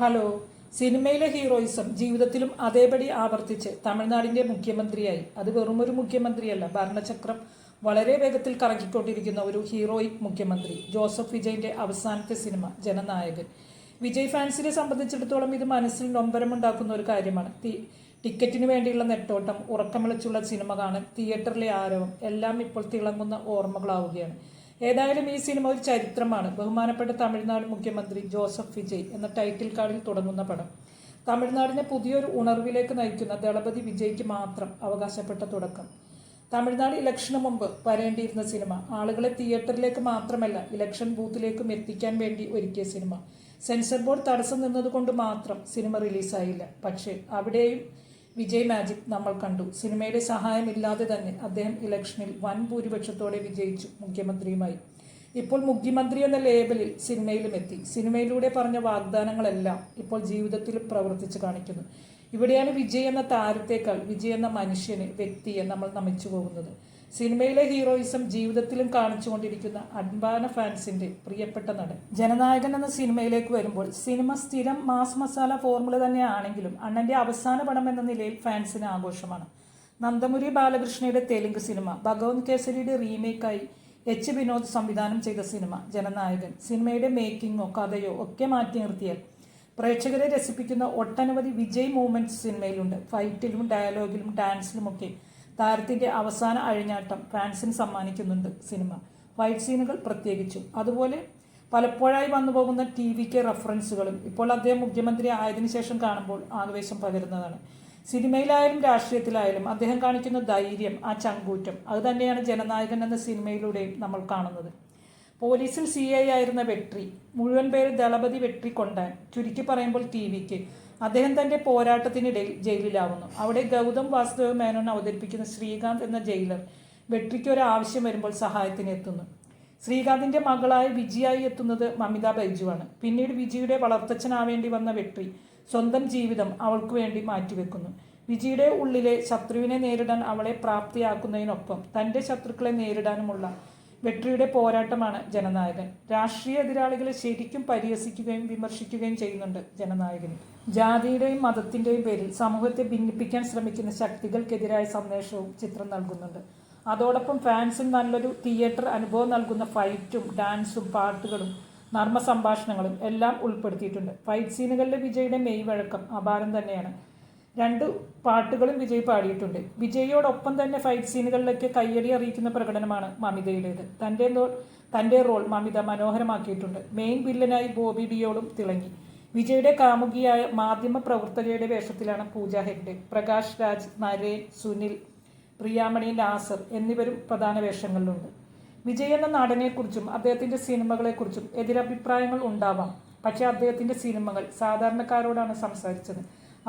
Hello. സിനിമയിലെ heroism ജീവിതത്തിലും അതേപടി ആവർത്തിച്ച് തമിഴ്നാടിന്റെ മുഖ്യമന്ത്രിയായി. അത് വെറുമൊരു മുഖ്യമന്ത്രിയല്ല, ഭരണചക്രം വളരെ വേഗത്തിൽ കറങ്ങിക്കൊണ്ടിരിക്കുന്ന ഒരു ഹീറോയിക് മുഖ്യമന്ത്രി. ജോസഫ് വിജയിന്റെ അവസാനത്തെ സിനിമ ജനനായകൻ. വിജയ് ഫാൻസിനെ സംബന്ധിച്ചിടത്തോളം ഇത് മനസ്സിൽ നൊമ്പരമുണ്ടാക്കുന്ന ഒരു കാര്യമാണ്. ടിക്കറ്റിന് വേണ്ടിയുള്ള നെട്ടോട്ടം, ഉറക്കമിളച്ചുള്ള സിനിമ കാണൽ, തിയേറ്ററിലെ ആരവം എല്ലാം ഇപ്പോൾ തിളങ്ങുന്ന ഓർമ്മകളാവുകയാണ്. ഏതായാലും ഈ സിനിമ ഒരു ചരിത്രമാണ്. ബഹുമാനപ്പെട്ട തമിഴ്നാട് മുഖ്യമന്ത്രി ജോസഫ് വിജയ് എന്ന ടൈറ്റിൽ കാർഡിൽ തുടങ്ങുന്ന പടം തമിഴ്നാടിനെ പുതിയൊരു ഉണർവിലേക്ക് നയിക്കുന്ന ദളപതി വിജയ്ക്ക് മാത്രം അവകാശപ്പെട്ട തുടക്കം. തമിഴ്നാട് ഇലക്ഷന് മുമ്പ് വരേണ്ടിയിരുന്ന സിനിമ ആളുകളെ തിയേറ്ററിലേക്ക് മാത്രമല്ല ഇലക്ഷൻ ബൂത്തിലേക്കും എത്തിക്കാൻ വേണ്ടി ഒരുക്കിയ സിനിമ. സെൻസർ ബോർഡ് തടസ്സം നിന്നതുകൊണ്ട് മാത്രം സിനിമ റിലീസായില്ല. പക്ഷേ അവിടെയും വിജയ് മാജിക് നമ്മൾ കണ്ടു. സിനിമയുടെ സഹായമില്ലാതെ തന്നെ അദ്ദേഹം ഇലക്ഷനിൽ വൻ ഭൂരിപക്ഷത്തോടെ വിജയിച്ചു മുഖ്യമന്ത്രിയുമായി. ഇപ്പോൾ മുഖ്യമന്ത്രി എന്ന ലേബലിൽ സിനിമയിലും എത്തി. സിനിമയിലൂടെ പറഞ്ഞ വാഗ്ദാനങ്ങളെല്ലാം ഇപ്പോൾ ജീവിതത്തിലും പ്രവർത്തിച്ചു കാണിക്കുന്നു. ഇവിടെയാണ് വിജയ് എന്ന താരത്തേക്കാൾ വിജയ് എന്ന മനുഷ്യനെ, വ്യക്തിയെ നമ്മൾ നമിച്ചു പോകുന്നത്. സിനിമയിലെ ഹീറോയിസം ജീവിതത്തിലും കാണിച്ചുകൊണ്ടിരിക്കുന്ന അൻപാന ഫാൻസിന്റെ പ്രിയപ്പെട്ട നടൻ. ജനനായകൻ എന്ന സിനിമയിലേക്ക് വരുമ്പോൾ സിനിമ സ്ഥിരം മാസ് മസാല ഫോർമുല തന്നെയാണെങ്കിലും അണ്ണന്റെ അവസാന പടം എന്ന നിലയിൽ ഫാൻസിന് ആഘോഷമാണ്. നന്ദമുരി ബാലകൃഷ്ണയുടെ തെലുങ്ക് സിനിമ ഭഗവത് കേസരിയുടെ റീമേക്കായി എച്ച് വിനോദ് സംവിധാനം ചെയ്ത സിനിമ ജനനായകൻ. സിനിമയുടെ മേക്കിങ്ങോ കഥയോ ഒക്കെ മാറ്റി നിർത്തിയാൽ പ്രേക്ഷകരെ രസിപ്പിക്കുന്ന ഒട്ടനവധി വിജയ് മൂവ്മെന്റ്സ് സിനിമയിലുണ്ട്. ഫൈറ്റിലും ഡയലോഗിലും ഡാൻസിലുമൊക്കെ താരത്തിന്റെ അവസാന അഴിഞ്ഞാട്ടം ഫാൻസിന് സമ്മാനിക്കുന്നുണ്ട് സിനിമ. ഫൈറ്റ് സീനുകൾ പ്രത്യേകിച്ചും. അതുപോലെ പലപ്പോഴായി വന്നു പോകുന്ന TV റെഫറൻസുകളും ഇപ്പോൾ അദ്ദേഹം മുഖ്യമന്ത്രി ആയതിനു ശേഷം കാണുമ്പോൾ ആവേശം പകരുന്നതാണ്. സിനിമയിലായാലും രാഷ്ട്രീയത്തിലായാലും അദ്ദേഹം കാണിക്കുന്ന ധൈര്യം, ആ ചങ്കൂറ്റം, അത് തന്നെയാണ് ജനനായകൻ എന്ന സിനിമയിലൂടെയും നമ്മൾ കാണുന്നത്. പോലീസിൽ CI ആയിരുന്ന വെട്രി, മുഴുവൻ പേര് ദളപതി വെട്രി കൊണ്ടാൻ, ചുരുക്കി പറയുമ്പോൾ TV അദ്ദേഹം തന്റെ പോരാട്ടത്തിനിടയിൽ ജയിലിലാവുന്നു. അവിടെ ഗൗതം വാസുദേവ മേനോൻ അവതരിപ്പിക്കുന്ന ശ്രീകാന്ത് എന്ന ജയിലർ വെട്രിക്ക് ഒരു ആവശ്യം വരുമ്പോൾ സഹായത്തിന് എത്തുന്നു. ശ്രീകാന്തിന്റെ മകളായ വിജിയായി എത്തുന്നത് മമിത ബൈജുവാണ്. പിന്നീട് വിജിയുടെ വളർത്തച്ഛനാവേണ്ടി വന്ന വെട്രി സ്വന്തം ജീവിതം അവൾക്ക് വേണ്ടി മാറ്റിവെക്കുന്നു. വിജിയുടെ ഉള്ളിലെ ശത്രുവിനെ നേരിടാൻ അവളെ പ്രാപ്തിയാക്കുന്നതിനൊപ്പം തന്റെ ശത്രുക്കളെ നേരിടാനുമുള്ള വെട്രിയുടെ പോരാട്ടമാണ് ജനനായകൻ. രാഷ്ട്രീയ എതിരാളികളെ ശരിക്കും പരിഹസിക്കുകയും വിമർശിക്കുകയും ചെയ്യുന്നുണ്ട് ജനനായകൻ. ജാതിയുടെയും മതത്തിന്റെയും പേരിൽ സമൂഹത്തെ ഭിന്നിപ്പിക്കാൻ ശ്രമിക്കുന്ന ശക്തികൾക്കെതിരായ സന്ദേശവും ചിത്രം നൽകുന്നുണ്ട്. അതോടൊപ്പം ഫാൻസിന് നല്ലൊരു തിയേറ്റർ അനുഭവം നൽകുന്ന ഫൈറ്റും ഡാൻസും പാട്ടുകളും നർമ്മ സംഭാഷണങ്ങളും എല്ലാം ഉൾപ്പെടുത്തിയിട്ടുണ്ട്. ഫൈറ്റ് സീനുകളിലെ വിജയുടെ മെയ് വഴക്കം അപാരം തന്നെയാണ്. 2 പാട്ടുകളും വിജയ് പാടിയിട്ടുണ്ട്. വിജയോടൊപ്പം തന്നെ ഫൈറ്റ് സീനുകളിലേക്ക് കയ്യടി അറിയിക്കുന്ന പ്രകടനമാണ് മമിതയുടേത്. തന്റെ റോൾ മമിത മനോഹരമാക്കിയിട്ടുണ്ട്. മെയിൻ വില്ലനായി ബോബി ഡിയോളും തിളങ്ങി. വിജയുടെ കാമുകിയായ മാധ്യമ പ്രവർത്തകയുടെ വേഷത്തിലാണ് പൂജ ഹെഗ്ഡെ. പ്രകാശ് രാജ്, നരേൻ, സുനിൽ, പ്രിയാമണി, നാസർ എന്നിവരും പ്രധാന വേഷങ്ങളിലുണ്ട്. വിജയ് എന്ന നടനെക്കുറിച്ചും അദ്ദേഹത്തിന്റെ സിനിമകളെക്കുറിച്ചും എതിരഭിപ്രായങ്ങൾ ഉണ്ടാവാം. പക്ഷേ അദ്ദേഹത്തിന്റെ സിനിമകൾ സാധാരണക്കാരോടാണ് സംസാരിച്ചത്,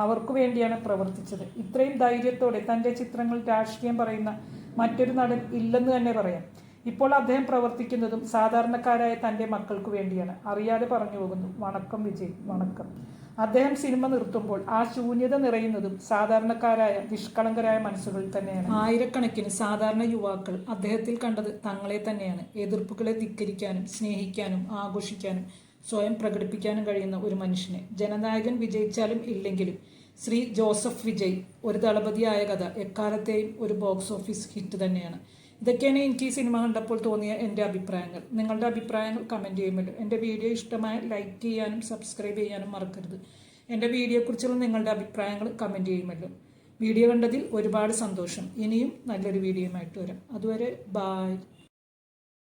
അവർക്കു വേണ്ടിയാണ് പ്രവർത്തിച്ചത്. ഇത്രയും ധൈര്യത്തോടെ തന്റെ ചിത്രങ്ങൾ രാഷ്ട്രീയം പറയുന്ന മറ്റൊരു നടൻ ഇല്ലെന്ന് തന്നെ പറയാം. ഇപ്പോൾ അദ്ദേഹം പ്രവർത്തിക്കുന്നതും സാധാരണക്കാരായ തന്റെ മക്കൾക്ക് വേണ്ടിയാണ്. അറിയാതെ പറഞ്ഞു പോകുന്നു, വണക്കം വിജയ്, വണക്കം. അദ്ദേഹം സിനിമ നിർത്തുമ്പോൾ ആ ശൂന്യത നിറയുന്നതും സാധാരണക്കാരായ നിഷ്കളങ്കരായ മനസ്സുകളിൽ തന്നെയാണ്. ആയിരക്കണക്കിന് സാധാരണ യുവാക്കൾ അദ്ദേഹത്തിൽ കണ്ടത് തങ്ങളെ തന്നെയാണ്. എതിർപ്പുകളെ ധിക്കരിക്കാനും സ്നേഹിക്കാനും ആഘോഷിക്കാനും സ്വയം പ്രകടിപ്പിക്കാനും കഴിയുന്ന ഒരു മനുഷ്യനെ. ജനനായകൻ വിജയിച്ചാലും ഇല്ലെങ്കിലും ശ്രീ ജോസഫ് വിജയ് ഒരു ദളപതിയായ കഥ എക്കാലത്തെയും ഒരു ബോക്സ് ഓഫീസ് ഹിറ്റ് തന്നെയാണ്. ഇതൊക്കെയാണ് എനിക്ക് ഈ സിനിമ കണ്ടപ്പോൾ തോന്നിയ എൻ്റെ അഭിപ്രായങ്ങൾ. നിങ്ങളുടെ അഭിപ്രായങ്ങൾ കമൻറ്റ് ചെയ്യുമല്ലോ. എൻ്റെ വീഡിയോ ഇഷ്ടമായ ലൈക്ക് ചെയ്യാനും സബ്സ്ക്രൈബ് ചെയ്യാനും മറക്കരുത്. എൻ്റെ വീഡിയോയെക്കുറിച്ചുള്ള നിങ്ങളുടെ അഭിപ്രായങ്ങൾ കമൻറ്റ് ചെയ്യുമല്ലോ. വീഡിയോ കണ്ടതിൽ ഒരുപാട് സന്തോഷം. ഇനിയും നല്ലൊരു വീഡിയോയുമായിട്ട് വരാം. അതുവരെ ബായ്.